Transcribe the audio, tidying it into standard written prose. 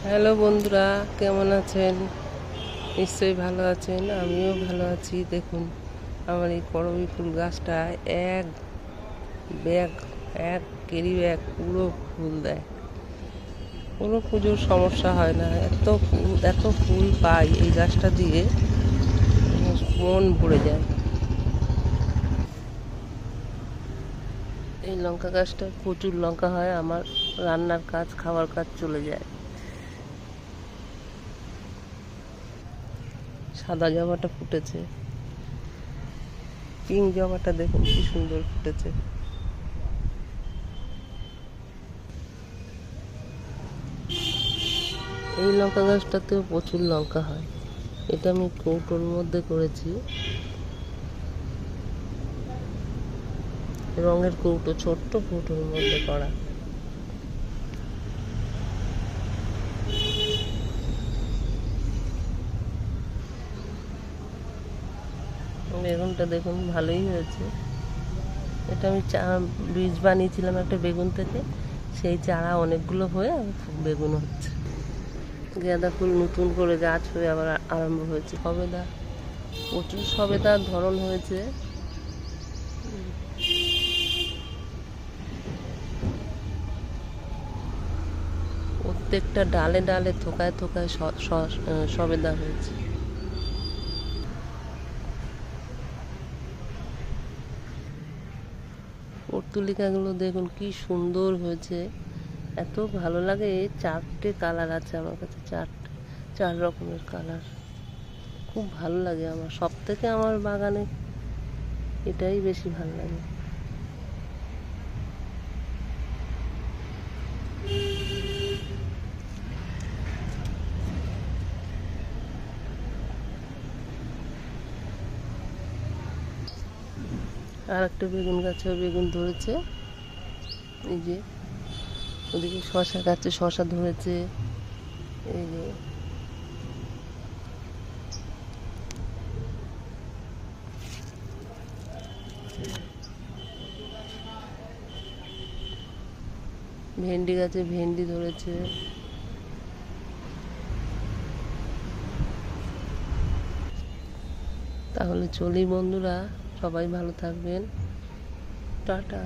Hello বন্ধুরা, কেমন আছেন? নিশ্চয়ই ভালো আছেন। আমিও ভালো আছি। দেখুন, আমার এই করবী ফুল গাছটায় এক ব্যাগ এক ক্যারি ব্যাগ পুরো ফুল দেয়। কোনো পুজোর সমস্যা হয় না। এত ফুল পাই এই গাছটা দিয়ে, মন ভরে যায়। এই লঙ্কা গাছটায় প্রচুর লঙ্কা হয়। আমার রান্নার কাজ, খাওয়ার কাজ চলে যায়। সাদা জবাটা ফুটেছে, পিঙ্ক জবাটা দেখুন কি সুন্দর ফুটেছে। এই লঙ্কা গাছটাতেও প্রচুর লঙ্কা হয়। এটা আমি কৌটোর মধ্যে করেছি, রঙের কৌটো, ছোট্ট কৌটোর মধ্যে করা। বেগুনটা দেখুন ভালোই হয়েছে। এটা আমি বীজ বানিয়েছিলাম একটা বেগুন থেকে, সেই চারা অনেকগুলো হয়ে বেগুন হচ্ছে। গাঁদা ফুল নতুন করে গাছ হয়ে আবার আরম্ভ হয়েছে। সবেদা, প্রচুর সবেদার ধরন হয়েছে। প্রত্যেকটা ডালে ডালে থোকায় থোকায় সবেদা হয়েছে। পর্তুলিকাগুলো দেখুন কি সুন্দর হয়েছে, এত ভালো লাগে। চারটে কালার আছে আমার কাছে, চার রকমের কালার। খুব ভালো লাগে আমার, সব থেকে আমার বাগানে এটাই বেশি ভালো লাগে। আর একটা বেগুন গাছেও বেগুন ধরেছে। এই যে ওদিকে শশা গাছে শশা ধরেছে। এই যে ভেন্ডি গাছে ভেন্ডি ধরেছে। তাহলে চলি বন্ধুরা, সবাই ভালো থাকবেন। টাটা।